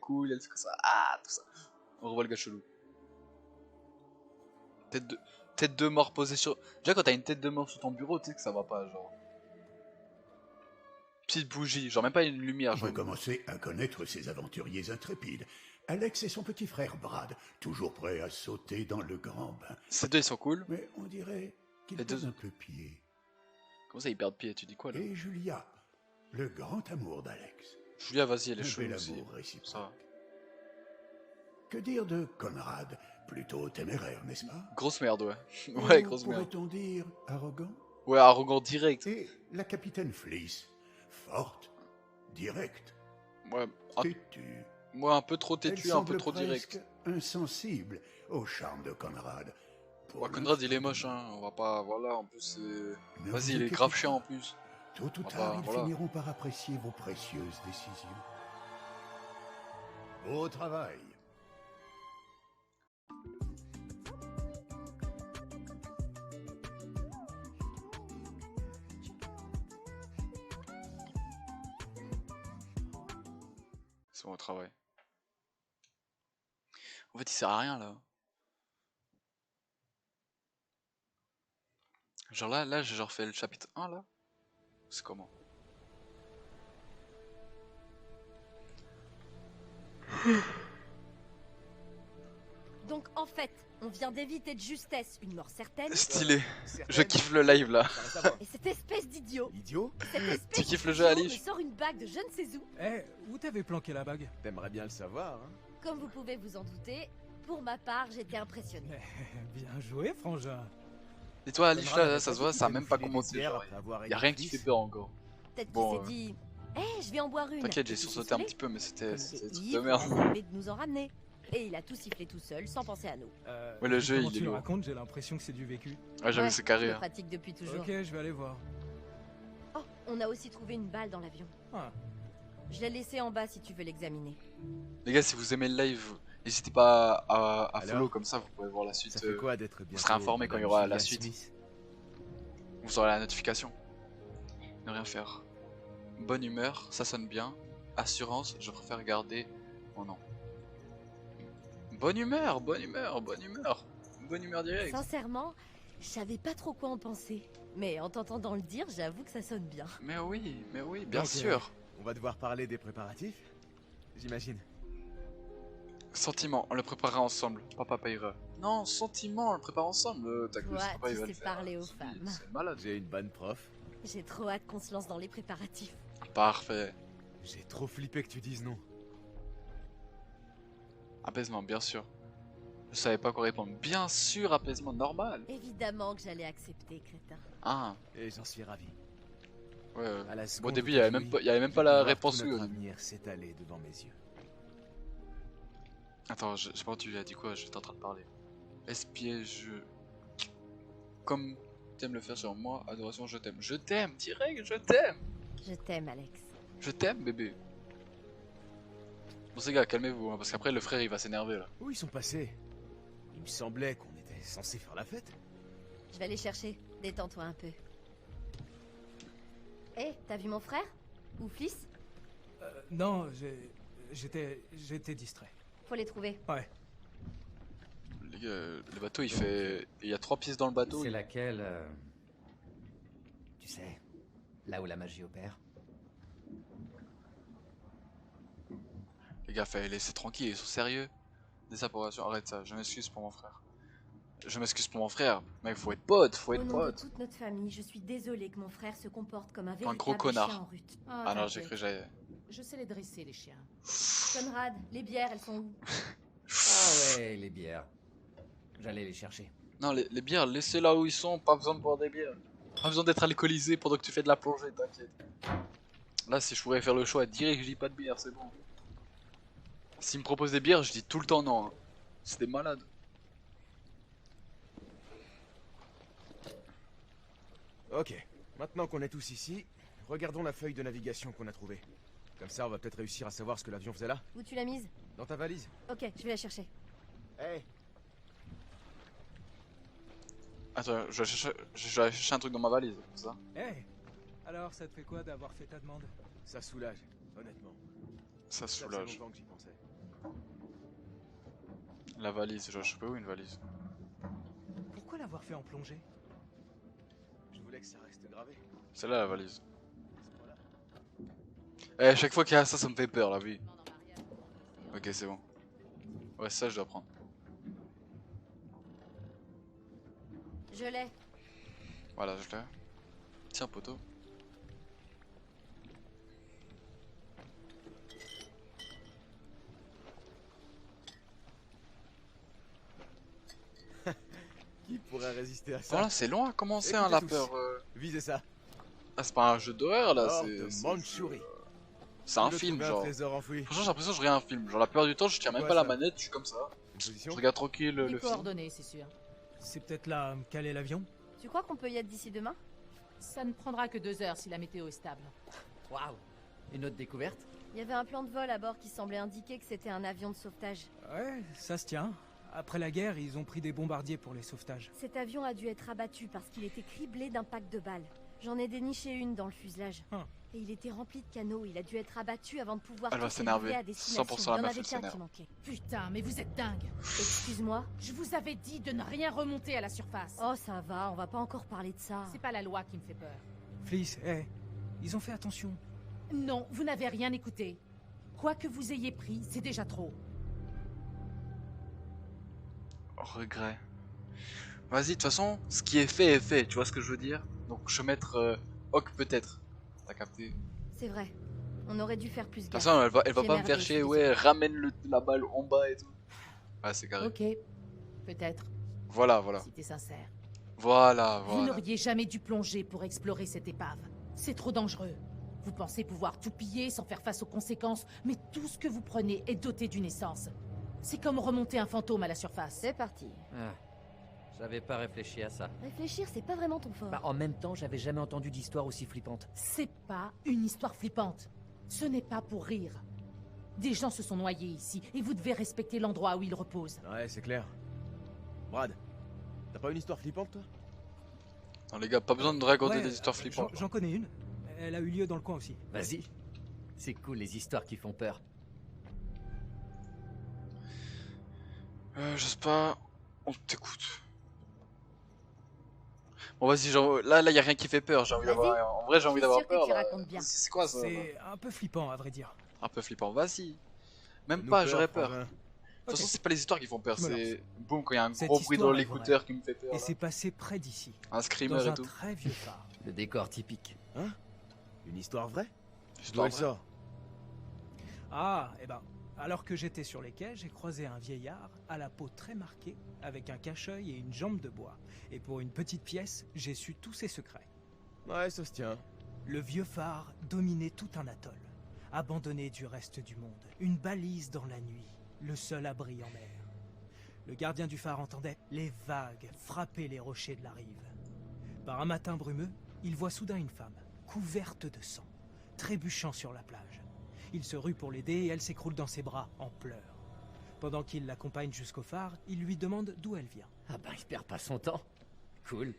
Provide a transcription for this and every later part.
cool, elle fait comme ça, ah, tout ça. On revoit le gars chelou. Tête de mort posée sur... Déjà quand t'as une tête de mort sur ton bureau, tu sais que ça va pas, genre. Petite bougie, genre même pas une lumière. Vous commencez à connaître ces aventuriers intrépides. Alex et son petit frère Brad, toujours prêts à sauter dans le grand bain. Ces deux ils sont cool. Mais on dirait qu'ils perdent un peu pied. Comment ça ils perdent pied, tu dis quoi là? Et Julia, le grand amour d'Alex. Julia, vas-y, elle est chaude bel aussi. amour réciproque. Ça. Que dire de Conrad? Plutôt téméraire, n'est-ce pas? Grosse merde, ouais. Ouais, grosse merde. Pourrait-on dire arrogant? Ouais, arrogant direct. Et la capitaine Fleece, forte, directe, Ouais, têtue. Moi un peu trop têtu, un peu trop direct. Insensible au charme de Conrad. Ouais, Conrad il est moche, hein. On va pas. Voilà, en plus. Vas-y, il est grave chiant en plus. Tôt ou tard, ils finiront par apprécier vos précieuses décisions. Au travail. C'est bon, au travail. En fait, il sert à rien là. Genre là, j'ai genre fait le chapitre 1 là. C'est comment? Donc en fait, on vient d'éviter de justesse une mort certaine. Stylé. Je kiffe le live là. Et cette espèce d'idiot. Idiot? Tu kiffes le jeu, Alice? me sort une bague de je ne sais où. Eh, où t'avais planqué la bague? T'aimerais bien le savoir, hein? Comme vous pouvez vous en douter, pour ma part, j'étais impressionné. Bien joué, frangin. Et toi, Alice, là, ça se voit, ça a même pas commencé. Genre, y a rien qui fait peur encore. Peut-être qu'il Bon, s'est dit, eh, je vais en boire une. T'inquiète, j'ai sursauté un petit peu, mais c'était Comme des c'est trucs de ivre, merde. mais de nous en ramener. Et il a tout sifflé tout seul, sans penser à nous. Ouais, le jeu, comment il est tu le lourd. racontes, j'ai l'impression que c'est du vécu. Ouais, j'avoue, Ouais, c'est carré. Je le Hein. pratique depuis toujours. Ok, je vais aller voir. Oh, on a aussi trouvé une balle dans l'avion. Ah. Je l'ai laissée en bas si tu veux l'examiner. Les gars, si vous aimez le live, n'hésitez pas à Alors, follow, comme ça vous pourrez voir la suite. Ça fait quoi d'être bien? Vous serez informé quand il y aura la suite. Vous aurez la notification. Ne rien faire. Bonne humeur, ça sonne bien. Assurance, je préfère garder mon nom. Bonne humeur, bonne humeur, bonne humeur. Bonne humeur direct. Sincèrement, je savais pas trop quoi en penser. Mais en t'entendant le dire, j'avoue que ça sonne bien. Mais oui, bien Donc, sûr. On va devoir parler des préparatifs, j'imagine. Sentiment, on le préparera ensemble. Papa payera. Non, sentiment, on le prépare ensemble. T'as cru Toi, papa, il tu va le sais faire. parler aux C'est- femmes. C'est malade. J'ai une bonne prof. J'ai trop hâte qu'on se lance dans les préparatifs. Parfait. J'ai trop flippé que tu dises non. Apaisement, bien sûr. Je savais pas quoi répondre. Bien sûr, apaisement normal. Évidemment que j'allais accepter, crétin. Ah, Et j'en suis ravi. ouais. À la Au seconde début, où il y avait t'as même joui, pas, il y avait même je pas peux la voir réponse tout oui au notre début. avenir s'étaler devant mes yeux. Attends, j'ai pas entendu, il a dit quoi? J'étais en train de parler. Espiège. Comme t'aimes le faire sur moi, adoration, je t'aime. Je t'aime, direct, je t'aime. Je t'aime, Alex. Je t'aime, bébé. Bon, ces gars, calmez-vous, hein, parce qu'après, le frère il va s'énerver là. Où ils sont passés? Il me semblait qu'on était censé faire la fête. Je vais aller chercher. Détends-toi un peu. Eh, t'as vu mon frère? Ou fils? Non, j'étais distrait. Faut les trouver. Ouais. Les gars, le bateau il fait. Il y a 3 pièces dans le bateau. C'est laquelle tu sais, là où la magie opère. Les gars, fallait laisser tranquille, ils sont sérieux. Désapprobation, arrête ça, je m'excuse pour mon frère. Je m'excuse pour mon frère, mec, faut être pote, faut Au être nom de pote. toute notre famille, je suis désolée que mon frère se comporte comme un véritable gros connard. chien en rut. Ah non, j'ai cru que j'allais. Je sais les dresser, les chiens. Conrad, les bières, elles sont où? Ah ouais, les bières. J'allais les chercher. Non, les bières, laissez là où ils sont, pas besoin de boire des bières. Pas besoin d'être alcoolisé pendant que tu fais de la plongée, t'inquiète. Là, si je pourrais faire le choix, direct, je dis pas de bière, c'est bon. S'ils me proposent des bières, je dis tout le temps non. Hein. C'est des malades. Ok, maintenant qu'on est tous ici, regardons la feuille de navigation qu'on a trouvée. Comme ça, on va peut-être réussir à savoir ce que l'avion faisait là. Où tu l'as mise? Dans ta valise. Ok, je vais la chercher. Hey, Attends, je vais aller chercher un truc dans ma valise, c'est ça? Hey, alors ça te fait quoi d'avoir fait ta demande? ça soulage, honnêtement. Ça Ça faisait soulage. longtemps que j'y pensais. La valise, je sais pas où une valise. Pourquoi l'avoir fait en plongée? Je voulais que ça reste gravé. C'est là la valise. Eh, chaque fois qu'il y a ça, ça me fait peur la vie. Ok, c'est bon. Ouais, ça je dois prendre. Je l'ai. Voilà, je l'ai. Tiens, poteau. Qui pourrait résister à ça? Voilà, c'est long à commencer, hein, Écoutez la tous. peur. Visez ça. Ah, c'est pas un jeu d'horreur là, L'or c'est. de c'est- Mandchourie. C'est un Vous film, trouvez genre. Un trésor enfoui. Franchement, j'ai l'impression que je regarde un film. Genre, la plupart du temps, je tiens même Quoi, pas la ça manette, je suis comme ça. Une Je position? regarde tranquille Les le film. coordonnées, c'est sûr. C'est peut-être là quel est l'avion? Tu crois qu'on peut y être d'ici demain? Ça ne prendra que 2 heures si la météo est stable. Waouh. Une autre découverte? Il y avait un plan de vol à bord qui semblait indiquer que c'était un avion de sauvetage. Ouais, ça se tient. Après la guerre, ils ont pris des bombardiers pour les sauvetages. Cet avion a dû être abattu parce qu'il était criblé d'impacts de balles. J'en ai déniché une dans le fuselage. Hum. Et il était rempli de canaux. Il a dû être abattu avant de pouvoir Elle va tous les s'énerver. livrer à destination. 100% Il la y en meuf, avait elle qu'un qui s'énerve. manquait. Putain, mais vous êtes dingue. Excuse-moi. Je vous avais dit de ne rien remonter à la surface. Oh, ça va, on va pas encore parler de ça. C'est pas la loi qui me fait peur. Fliss, ils ont fait attention. Non, vous n'avez rien écouté. Quoi que vous ayez pris, c'est déjà trop. Regret. Vas-y, de toute façon, ce qui est fait est fait, tu vois ce que je veux dire? Donc je vais mettre Hoc peut-être. T'as capté? C'est vrai. On aurait dû faire plus De toute gaffe. façon, elle va J'ai pas me faire merdé, chier, je suis ouais, ramène la balle en bas et tout. Ouais, c'est carré. Ok, peut-être, Voilà, voilà. si t'es sincère. Voilà, Vous voilà. n'auriez jamais dû plonger pour explorer cette épave. C'est trop dangereux. Vous pensez pouvoir tout piller sans faire face aux conséquences, mais tout ce que vous prenez est doté d'une essence. C'est comme remonter un fantôme à la surface. C'est parti. Ah, j'avais pas réfléchi à ça. Réfléchir, c'est pas vraiment ton fort. Bah, en même temps, j'avais jamais entendu d'histoire aussi flippante. C'est pas une histoire flippante. Ce n'est pas pour rire. Des gens se sont noyés ici, et vous devez respecter l'endroit où ils reposent. Ouais, c'est clair. Brad, t'as pas une histoire flippante, toi? Non, les gars, pas besoin de raconter Ouais, des histoires flippantes. J'en connais une. Elle a eu lieu dans le coin aussi. Vas-y. C'est cool les histoires qui font peur. Je sais pas. On t'écoute. Bon, vas-y, là, y a rien qui fait peur. J'ai envie Vas-y. d'avoir. En vrai, j'ai envie suis d'avoir sûre que peur. tu là. racontes bien. C'est quoi ça? C'est un peu flippant, à vrai dire. Un peu flippant. Vas-y. Même Fais-nous pas, peur, j'aurais peur. frangin. De toute façon, Ok. c'est pas les histoires qui font peur, Je me c'est boum quand il y a un Cette gros bruit dans histoire est l'écouteur qui me fait peur. Et là. c'est passé près d'ici, Un screamer dans et un tout. très vieux phare. Le décor typique. Une histoire vraie? D'où Histoire elle vraie. sort? Ah, eh ben, alors que j'étais sur les quais, j'ai croisé un vieillard à la peau très marquée, avec un cache-œil et une jambe de bois. Et pour une petite pièce, j'ai su tous ses secrets. Ouais, ça se tient. Le vieux phare dominait tout un atoll, abandonné du reste du monde, une balise dans la nuit, le seul abri en mer. Le gardien du phare entendait les vagues frapper les rochers de la rive. Par un matin brumeux, il voit soudain une femme, couverte de sang, trébuchant sur la plage. Il se rue pour l'aider et elle s'écroule dans ses bras, en pleurs. Pendant qu'il l'accompagne jusqu'au phare, il lui demande d'où elle vient. Ah bah il perd pas son temps. Cool.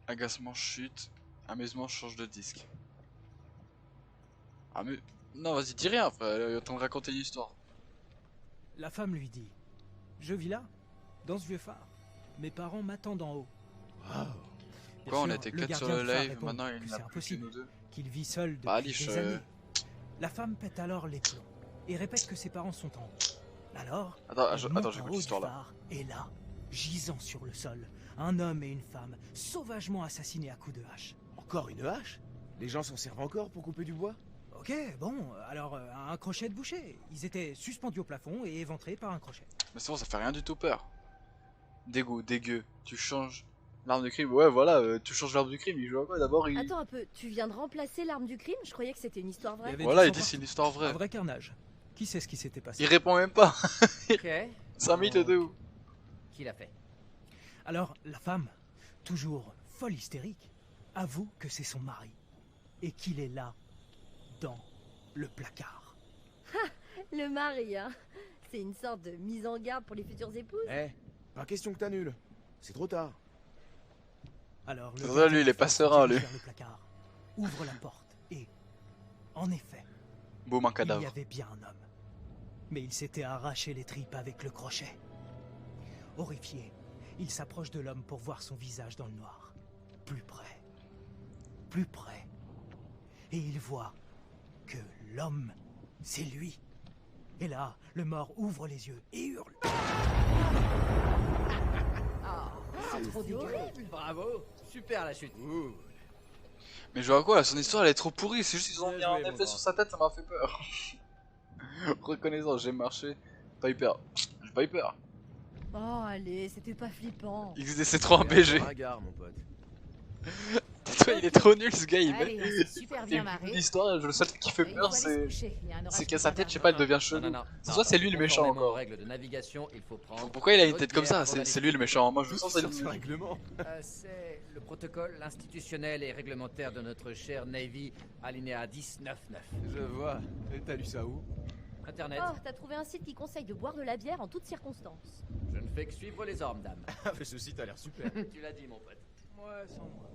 Agacement chute. Amusement change de disque. Ah mais. Non, vas-y, dis rien, frère. Elle est en train de raconter une histoire. La femme lui dit « Je vis là, dans ce vieux phare. Mes parents m'attendent en haut. Waouh. » Bien Quoi, on sûr, était le 4 sur gardien le du phare live, répond maintenant que il n'y c'est en a plus que impossible, nous deux. qu'il vit seul depuis Bah, Lich, des années. La femme pète alors les plombs et répète que ses parents sont en haut. Alors, Attends, elle monte en j'écoute haut du l'histoire là. phare, et là, gisant sur le sol, un homme et une femme, sauvagement assassinés à coups de hache. Encore une hache? Les gens s'en servent encore pour couper du bois? Ok, bon, alors un crochet de boucher. Ils étaient suspendus au plafond et éventrés par un crochet. Mais c'est bon, ça fait rien du tout peur. Dégoût, dégueu. Tu changes l'arme du crime. Ouais, voilà, tu changes l'arme du crime. Il joue à quoi d'abord il... Attends un peu, tu viens de remplacer l'arme du crime? Je croyais que c'était une histoire Il y vraie. avait Voilà, du il sang dit c'est une partout. histoire Un vraie. vrai carnage. Qui sait ce qui s'était passé? Il répond même pas. Ok. 5 mythes de où? Qui l'a fait? Alors, la femme, toujours folle hystérique, avoue que c'est son mari. Et qu'il est là, dans le placard. Le mari, hein. C'est une sorte de mise en garde pour les futures épouses. Eh, pas question que t'annules. C'est trop tard. Alors, le Ça, gardien lui, il du est pas phare se serein, dirige lui. vers le placard, ouvre la porte et, en effet, Boum, un Il y cadavre. avait bien un homme. Mais il s'était arraché les tripes avec le crochet. Horrifié, il s'approche de l'homme pour voir son visage dans le noir. Plus près. Plus près. Et il voit que l'homme, c'est lui. Et là, le mort ouvre les yeux et hurle. C'est trop dégueulasse. Bravo, super la chute. Mais je vois quoi, son histoire elle est trop pourrie, c'est juste qu'ils ont Bien mis joué, un mon effet grand. sur sa tête, ça m'a fait peur. Reconnaissant, j'ai marché. Pas eu peur. J'ai pas eu peur. Oh, allez, c'était pas flippant. XDC3 BG. Regarde, mon pote. Tais-toi, il est trop nul ce gars, il Allez, on met. s'est super Il bien fait marré. l'histoire, le seul truc qui fait Il peur faut aller se c'est. coucher, il y a un orage C'est qui qu'à sa va tête, je sais tarder. pas, elle devient chelou. C'est soit c'est lui le méchant Conformément aux encore. règles de navigation, il faut prendre. Pourquoi il a une une tête comme ça? autre bière C'est lui le méchant. Moi je le sens, c'est Sur ce lui. règlement. C'est le protocole institutionnel et réglementaire de notre cher Navy, alinéa 10.9.9. Je vois. Et t'as lu ça où? Internet, Oh, t'as trouvé un site qui conseille de boire de la bière en toutes circonstances. je ne fais que suivre les ordres, dame. Ah, mais ceci t'as l'air super. Tu l'as dit, mon pote. Ouais, sans moi.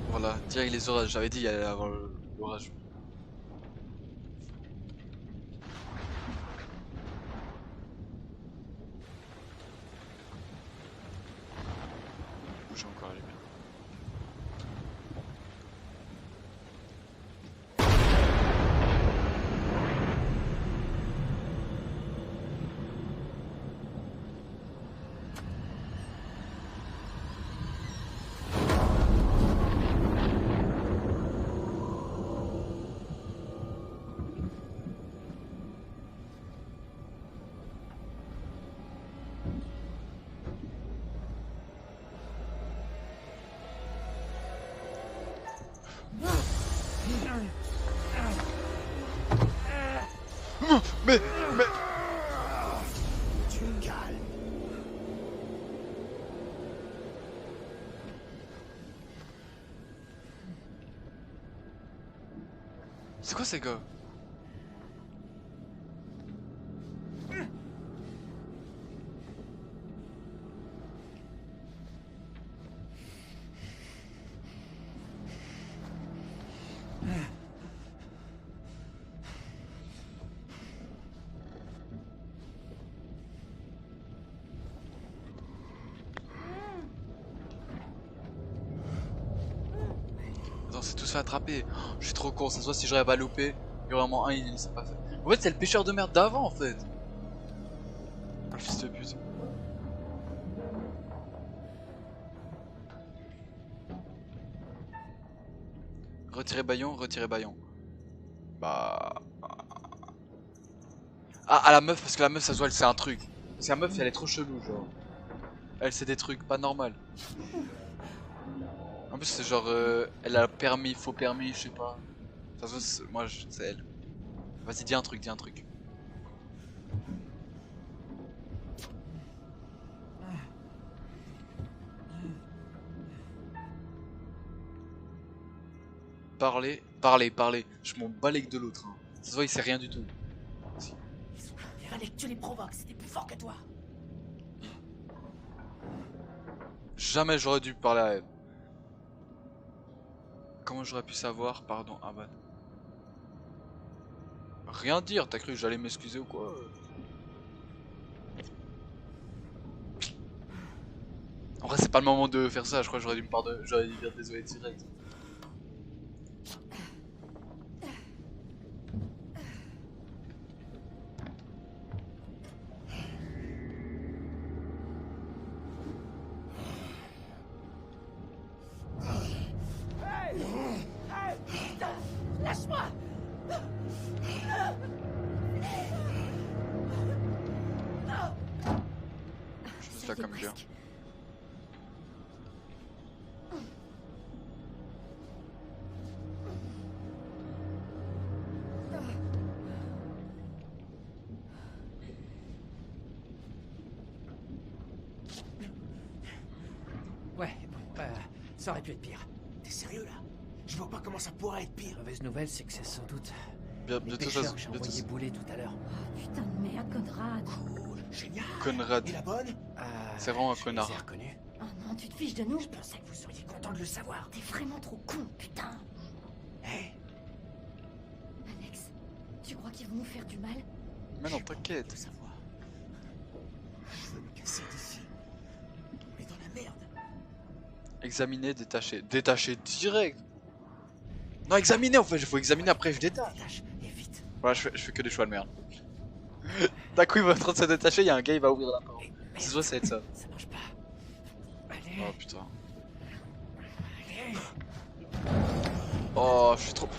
Voilà, direct les orages. J'avais dit il allait avoir l'orage. J'ai encore allumé. Mais Tu calmes. c'est quoi ces gars? Attends, c'est tous fait attraper. Oh, je suis trop con, ça se voit si j'arrive à louper. Il y aura vraiment un, il s'est pas fait. En fait, c'est le pêcheur de merde d'avant en fait. Ah, le fils de pute. Retirez Bayon, retirez Bayon. Bah. Ah, à la meuf, parce que la meuf, ça se voit, elle sait un truc. Parce que la meuf, elle est trop chelou, genre. Elle sait des trucs pas normal. En plus, c'est genre. Elle a permis, faux permis, je sais pas. Ça se voit, moi, c'est elle. Vas-y, dis un truc, dis un truc. Parlez, parlez, parlez. Je m'en bats les de l'autre. Hein. Ça se voit, il sait rien du tout. Si. Il fallait que tu les provoques, c'était plus fort que toi. Jamais j'aurais dû parler à elle. Comment j'aurais pu savoir? Pardon, ah bah. Rien dire, t'as cru que j'allais m'excuser ou quoi? En vrai, c'est pas le moment de faire ça, je crois que j'aurais dû me pardonner, j'aurais dû dire désolé direct. Lâche-moi! Je fais ça comme bien. Ouais, bon, ça aurait pu être pire. T'es sérieux là? Je vois pas comment ça pourrait être pire. La mauvaise nouvelle, c'est que c'est sans doute Bien, les de toute pêcheurs façon, que j'ai de toute envoyés façon. bouler tout à l'heure. Putain de merde, Conrad. Cool. Génial. Conrad. Et la bonne? C'est vraiment un Je connard. les ai reconnus. Oh non, tu te fiches de nous? Je pensais que vous seriez content de le savoir. T'es vraiment trop con, putain. Hé, Alex, tu crois qu'ils vont nous faire du mal? Mais non, t'inquiète. de savoir. Je veux me casser d'ici. On est dans la merde. Examiner, détacher. Détacher direct. Non, examiner en fait, il faut examiner après je détache. Détache, et vite. Voilà, je fais que des choix de merde. D'un coup, il va en train de se détacher, il y a un gars, il va ouvrir la porte. C'est soit ça va être ça. Ça marche pas. Allez, Oh putain. allez. Oh, je suis trop.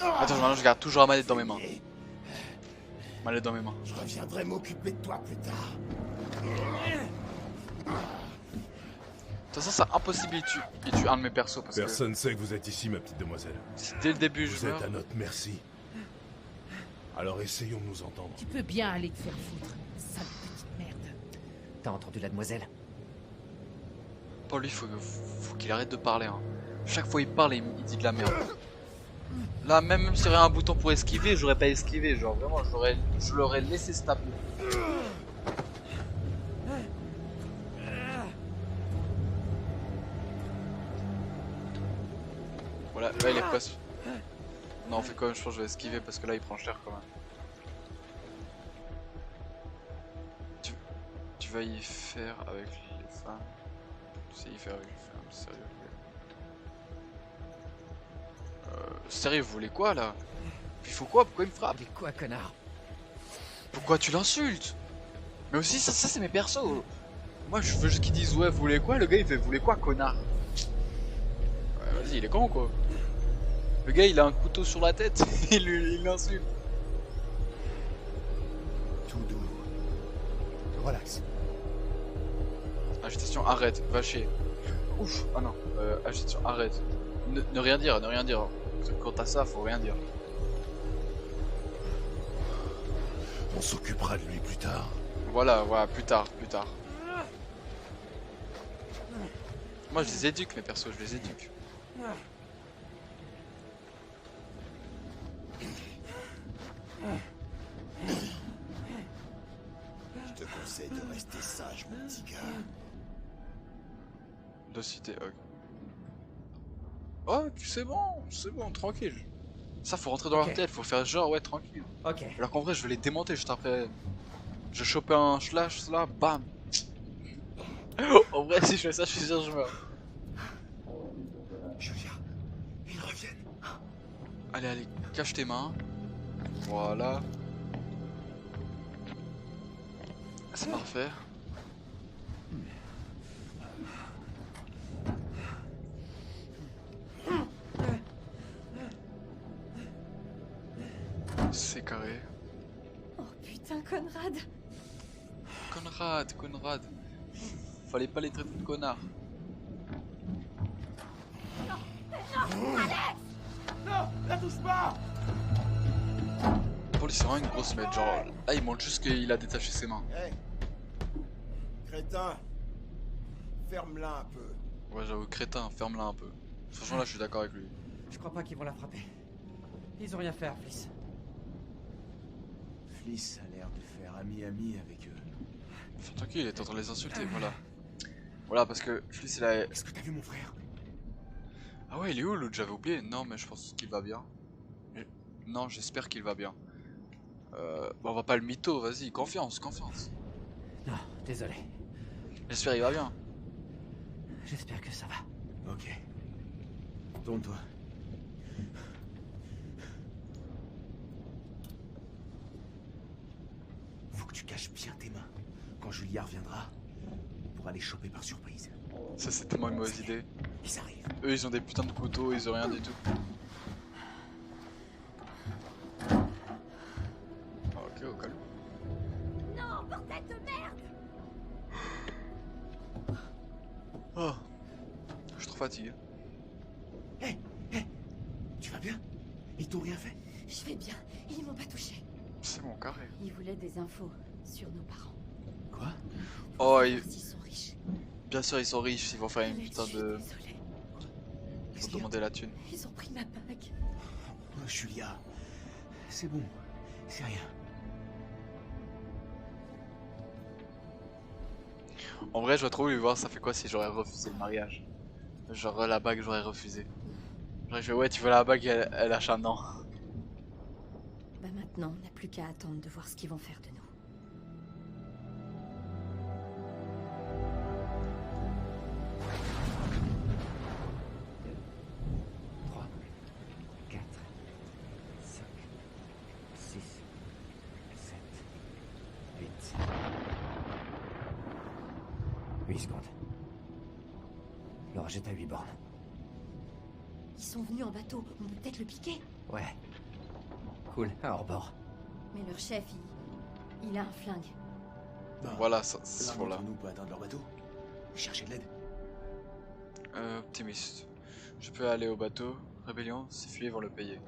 Attends, maintenant je garde toujours la manette dans mes mains. Manette dans mes mains. Je reviendrai m'occuper de toi plus tard. De toute façon, c'est impossible, il tue un de mes persos parce Personne sait que vous êtes ici, ma petite demoiselle. que si dès le début je Vous êtes meurs. à notre merci. Alors essayons de nous entendre. Tu peux bien aller te faire foutre, sale petite merde. T'as entendu la demoiselle? Pour lui, faut qu'il arrête de parler. Hein. Chaque fois il parle, il dit de la merde. Là, même s'il y aurait un bouton pour esquiver, j'aurais pas esquivé. Genre vraiment, je l'aurais laissé se taper. Voilà, là il est pas. Non, on fait quand même, je pense que je vais esquiver parce que là il prend cher quand même. Tu vas y faire avec les femmes. Tu sais y faire avec les femmes, sérieux. Sérieux, vous voulez quoi là? Il faut quoi? Pourquoi il me frappe? Mais quoi, connard? Pourquoi tu l'insultes? Mais aussi, ça c'est mes persos. Moi je veux juste qu'ils disent ouais, vous voulez quoi? Le gars il fait vous voulez quoi, connard? Ouais, vas-y, il est con quoi. Le gars il a un couteau sur la tête, il l'insulte. Tout doux. Relax. Agitation, arrête, va chier. Ouf, ah non, agitation, arrête. Ne rien dire, ne rien dire. Parce que quand t'as ça, faut rien dire. On s'occupera de lui plus tard. Voilà, voilà, plus tard, plus tard. Moi je les éduque mes persos, je les éduque. Je te conseille de rester sage, mon petit gars. Docité, ok. Oh, c'est bon, tranquille. Ça faut rentrer dans leur tête, faut faire genre ouais tranquille. Ok. Alors qu'en vrai je vais les démonter juste après. Je vais choper un slash là, bam. En vrai si je fais ça je suis sûr que je meurs. Julia, ils reviennent. Allez, allez, cache tes mains. Voilà. C'est parfait. C'est carré. Oh putain, Conrad. Conrad. Fallait pas les traiter de connards. Non, la touche pas. Pour lui c'est vraiment une grosse merde, genre là il montre juste qu'il a détaché ses mains. Hé crétin, ferme-la un peu. Ouais j'avoue, crétin, ferme-la un peu. Franchement là je suis d'accord avec lui. Je crois pas qu'ils vont la frapper. Ils ont rien fait, Fliss. Fliss a l'air de faire ami-ami avec eux. Enfin tranquille, il est en train de les insulter, voilà. Voilà parce que Fliss il a... Est-ce que t'as vu mon frère? Ah ouais il est où l'autre, j'avais oublié. Non mais je pense qu'il va bien. Non j'espère qu'il va bien. Bon, on va pas le mytho, vas-y, confiance. Non, désolé. J'espère qu'il va bien. J'espère que ça va. Ok. Tourne-toi. Faut que tu caches bien tes mains. Quand Julia reviendra, on pourra les choper par surprise. Ça c'est tellement une mauvaise idée. Ils arrivent. Eux ils ont des putains de couteaux, ils ont rien du tout. Ok, au calme. Non, bordel de merde. Oh, je suis trop fatigué. Hé, tu vas bien? Ils t'ont rien fait? Je vais bien, ils m'ont pas touché. C'est mon carré. Ils voulaient des infos sur nos parents. Quoi? Oh, Ils sont riches. bien sûr ils sont riches, ils vont faire une Mais putain je suis de... désolée. Ils vont demander la thune. Ils ont pris ma bague. Oh, Julia, c'est bon. C'est rien. En vrai, je dois trop lui voir, ça fait quoi si j'aurais refusé le mariage? Genre la bague, j'aurais refusé. J'aurais fait ouais, tu veux la bague, elle lâche un non. Bah maintenant, on n'a plus qu'à attendre de voir ce qu'ils vont faire de nous. 3, 4, 5, 6, 7, 8. 8 secondes. L'orage est à 8 bornes. Ils sont venus en bateau, on peut peut-être le piquer. Ouais. Cool, à hors-bord. Mais leur chef, il a un flingue. Voilà, c'est pour là. Nous peut atteindre leur bateau. Chercher de l'aide. Optimiste. Je peux aller au bateau. Rébellion, ces filets vont le payer.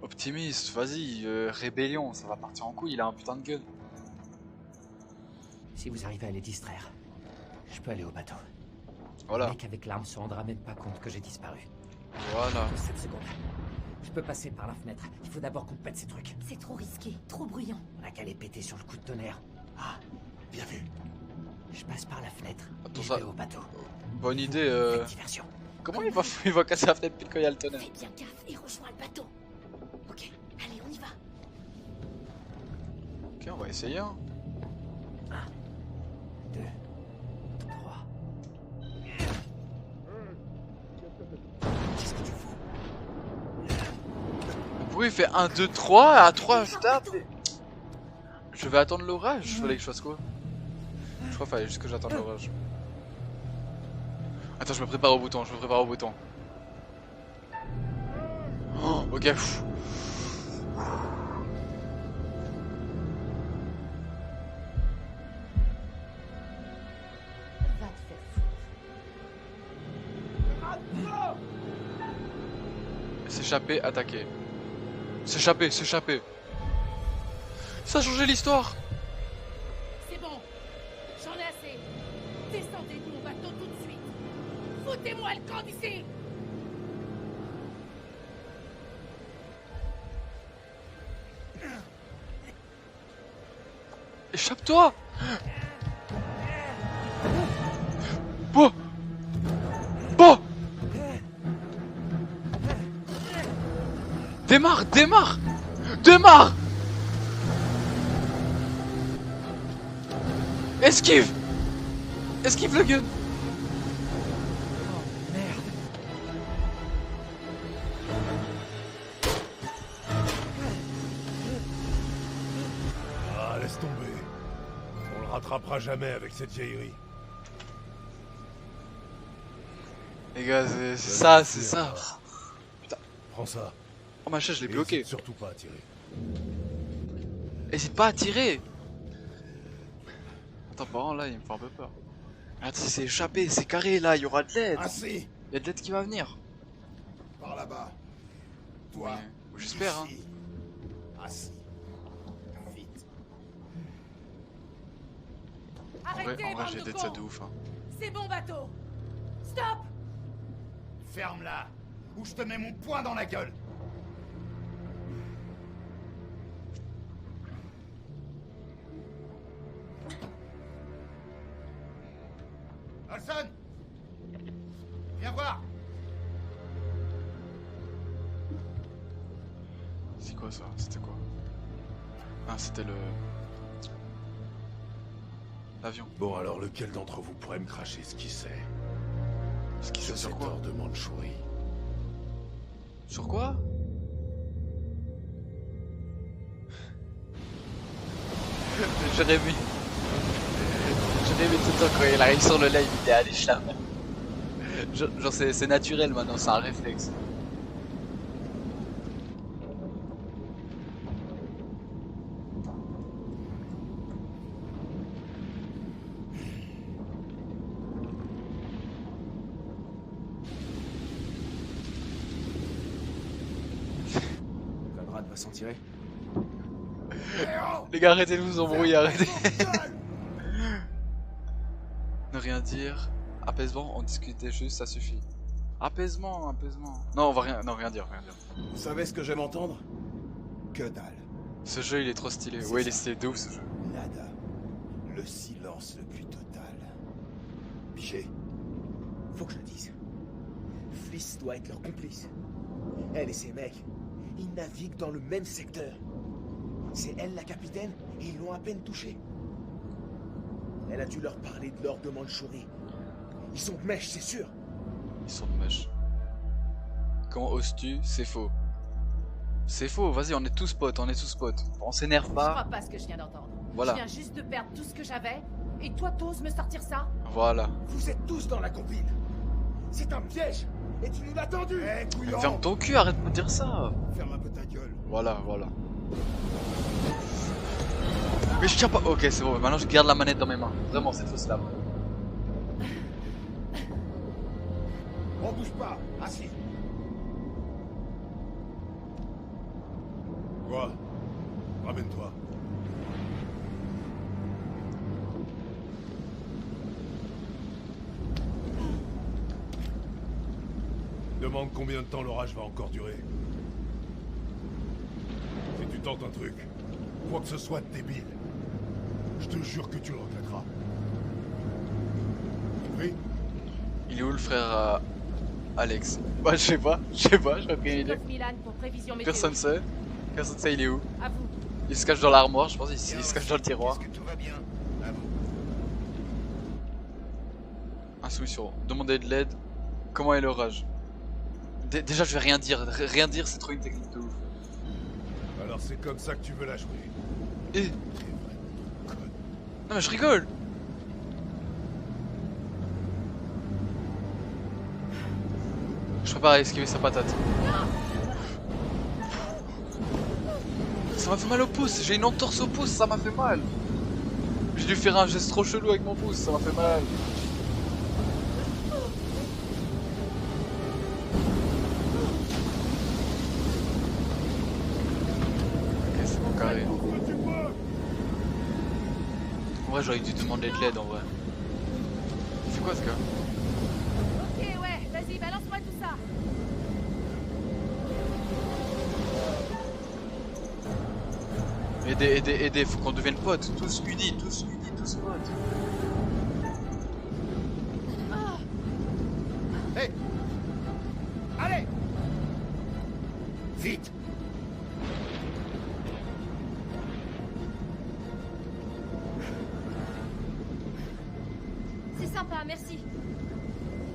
Optimiste, vas-y, rébellion, ça va partir en couille, il a un putain de gun. Si vous arrivez à les distraire, je peux aller au bateau. Voilà. Le mec avec l'arme se rendra même pas compte que j'ai disparu. Voilà. 7 secondes. Je peux passer par la fenêtre. Il faut d'abord qu'on pète ces trucs. C'est trop risqué, trop bruyant. On a qu'à les péter sur le coup de tonnerre. Ah, bien vu. Je passe par la fenêtre. Attends, Et je ça- vais au bateau. Bonne idée, Faites diversion. comment il va casser la fenêtre pile quand il y a le tonnerre? Fais bien gaffe et rejoins le bateau. Ok, allez, on y va. Ok, on va essayer. Hein. 2, 3. Qu'est-ce que tu fous? Pourquoi il fait 1, 2, 3, à 3 je tape? Je vais attendre l'orage, fallait que je fasse quoi? Je crois qu'il fallait juste que j'attende l'orage. Attends, je me prépare au bouton, Oh, ok. Pff. Va te faire foutre. S'échapper, attaquer. S'échapper. Ça a changé l'histoire. C'est bon. J'en ai assez. Descendez de mon bateau tout de suite. Foutez-moi le camp d'ici. Échappe-toi. Bon. Démarre. Esquive le gun. Ah, laisse tomber. On le rattrapera jamais avec cette vieillerie. Les gars, c'est ça. Prends ça. Oh ma chaise, je l'ai Et bloqué. hésite surtout pas à tirer. Hésite pas à tirer. Attends, par contre, là, il me fait un peu peur. Attends, c'est échappé, c'est carré là, il y aura de l'aide. Ainsi, Il y a de l'aide qui va venir. par là-bas. Toi, Ouais, j'espère, hein. ici. Assis. Vite. Arrêtez, En vrai, bande j'ai de d'aide ça cons. de ouf. Hein. C'est bon bateau. Stop. Ferme-la, ou je te mets mon poing dans la gueule. Olson, viens voir. C'est quoi ça? C'était quoi? Ah, c'était le. L'avion. Bon, alors lequel d'entre vous pourrait me cracher ce qu'il sait Ce qui sait sur sur cet quoi? or de Mandchourie? Sur quoi? Jérémy tout le temps quand il arrive sur le live, il est à l'échelle. Genre c'est naturel maintenant, c'est un réflexe. Conrad va s'en tirer. Les gars, arrêtez de vous embrouiller, arrêtez. Ne rien dire. Apaisement, on discutait juste, ça suffit. Apaisement. Non, on va rien dire. Vous savez ce que j'aime entendre? Que dalle. Ce jeu il est trop stylé. C'est Ouais, il est ça. stylé de ouf ce jeu. Nada. Le silence le plus total. Pigé. Faut que je le dise. Fliss doit être leur complice. Elle et ses mecs, ils naviguent dans le même secteur. C'est elle la capitaine et ils l'ont à peine touchée. Elle a dû leur parler de l'ordre de Mandchourie. Ils sont de mèche, c'est sûr. Ils sont de mèche. Comment oses-tu? C'est faux. C'est faux, vas-y, on est tous potes, on est tous potes. On s'énerve Je crois pas. pas ce que je viens d'entendre. Voilà. Je viens juste de perdre tout ce que j'avais, et toi t'oses me sortir ça? Voilà. Vous êtes tous dans la combine. C'est un piège. Et tu nous l'as tendu. Eh, couillon! Ferme ton cul, arrête de me dire ça. Ferme un peu ta gueule. Voilà, voilà. Mais je tiens pas. Ok, c'est bon, maintenant je garde la manette dans mes mains. Vraiment, cette fois c'est la bonne. On bouge pas. Assis. Quoi? Ramène-toi. Demande combien de temps l'orage va encore durer. Si tu tentes un truc, quoi que ce soit de débile, je te jure que tu le regretteras. Compris? Il est où le frère Alex? Bah, je sais pas, j'aurais pris une idée. Christophe Milan pour prévision météo. Personne sait. Personne sait, il est où? À vous. Il se cache dans l'armoire, je pense, il se cache dans le tiroir. Est-ce que tout va bien? À vous. Insoumission. Demander de l'aide. Comment est l'orage? Déjà, je vais rien dire. Rien dire, c'est trop une technique de ouf. Alors c'est comme ça que tu veux la jouer. Et T'es vraiment conne. non, mais je rigole. Je prépare à esquiver sa patate. Ça m'a fait mal au pouce, j'ai une entorse au pouce, ça m'a fait mal. J'ai dû faire un geste trop chelou avec mon pouce, ça m'a fait mal. Ok, c'est bon, carré. En vrai, j'aurais dû demander de l'aide en vrai. C'est quoi ce gars? Ok, ouais, vas-y, balance-moi tout ça. Aidez, faut qu'on devienne potes, tous unis, tous potes. Hé. Allez. Vite! C'est sympa, merci.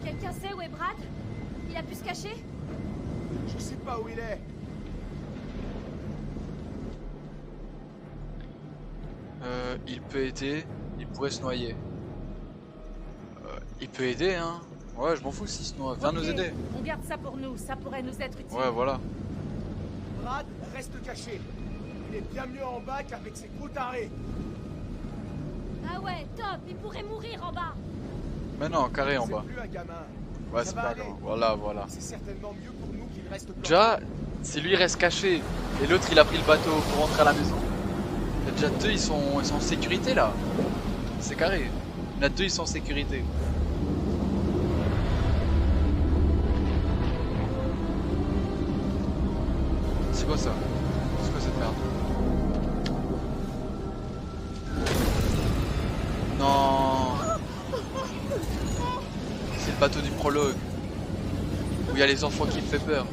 Quelqu'un sait où est Brad? Il a pu se cacher? Je sais pas où il est. Il peut aider, il pourrait se noyer. Il peut aider, hein. Ouais, je m'en fous s'il se noie. Viens nous Ok, aider. On garde ça pour nous, ça pourrait nous être utile. Ouais, voilà. Brad reste caché. Il est bien mieux en bas qu'avec ses gros tarés. Ah ouais, top, il pourrait mourir en bas. Mais non, carré en C'est bas. plus un gamin. Ouais, Ça c'est va pas aller. grave. Voilà, voilà. C'est certainement mieux pour nous qu'il reste planqué. Déjà, si lui reste caché et l'autre il a pris le bateau pour rentrer à la maison, il y a déjà deux, ils sont en sécurité là. C'est carré. Il y en a deux, ils sont en sécurité. C'est quoi ça? C'est quoi cette merde? Non. C'est le bateau du prologue. Où il y a les enfants qui me fait peur.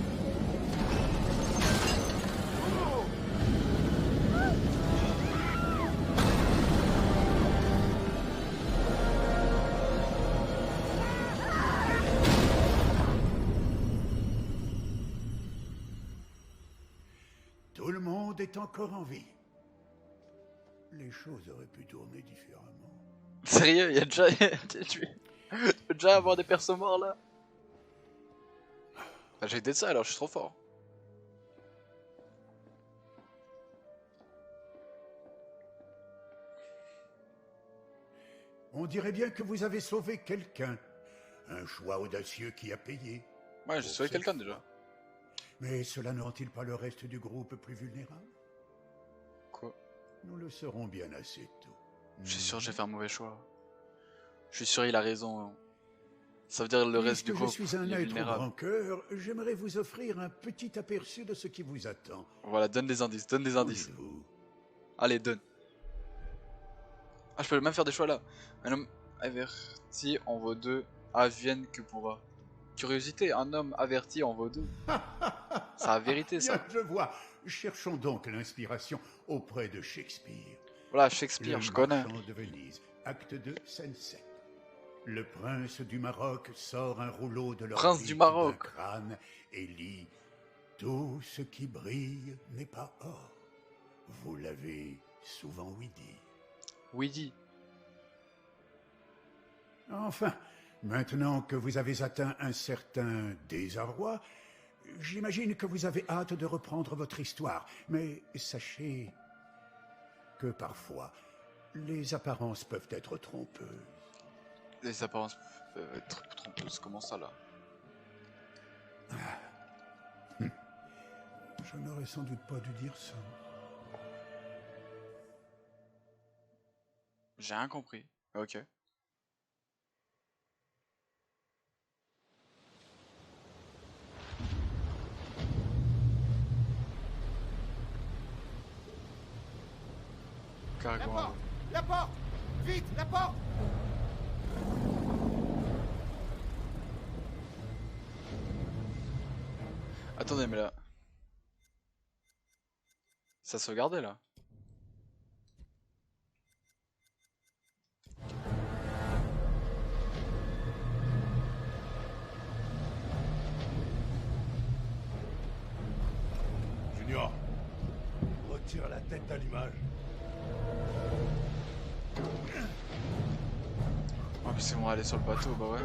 Tout le monde est encore en vie. Les choses auraient pu tourner différemment. Sérieux, il y a déjà... tu peux déjà avoir des persos morts là? Bah, j'ai été de ça alors, je suis trop fort. On dirait bien que vous avez sauvé quelqu'un. Un choix audacieux qui a payé. Ouais, j'ai sauvé quelqu'un déjà. Mais cela ne rend-il pas le reste du groupe plus vulnérable? Quoi? Nous le saurons bien assez tôt. Je suis sûr que j'ai fait un mauvais choix. Je suis sûr il a raison. Ça veut dire le reste du Puisque groupe. je suis un il est être au vulnérable. grand cœur, j'aimerais vous offrir un petit aperçu de ce qui vous attend. Voilà, donne des indices, donne des Qu'en indices. dites-vous? Allez, donne. Ah, je peux même faire des choix là. Un homme averti en vaut deux, advienne que pourra. Curiosité, un homme averti en vaut deux. C'est la vérité ça. Bien, je vois. Cherchons donc l'inspiration auprès de Shakespeare. Voilà, Shakespeare, Le je connais. Marchand de Venise, acte 2, scène 7. Le prince du Maroc sort un rouleau de l'orbite Prince du Maroc. d'un crâne et lit « Tout ce qui brille n'est pas or ». Vous l'avez souvent ouï dire. Oui dit. Enfin, maintenant que vous avez atteint un certain désarroi, j'imagine que vous avez hâte de reprendre votre histoire. Mais sachez que parfois, les apparences peuvent être trompeuses. Les apparences peuvent être trompeuses. Comment ça là? Je n'aurais sans doute pas dû dire ça. J'ai rien compris. Ok. Carrément. La porte! Vite, la porte! Attendez, mais là. Ça sauvegardait là. Junior, retire la tête à l'image. Oh, puis c'est bon, aller sur le bateau, bah ouais.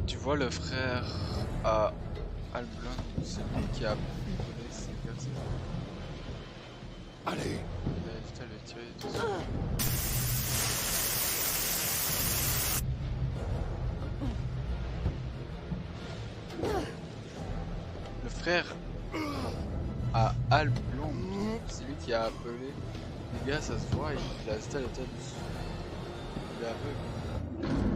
Tu vois le frère à Alblon, c'est lui qui a volé ses gars. Allez, Il a évité à le tirer dessus. Le frère à Alblon, c'est lui qui a appelé les gars, ça se voit, il a hésité à la tête dessus. Il est aveugle.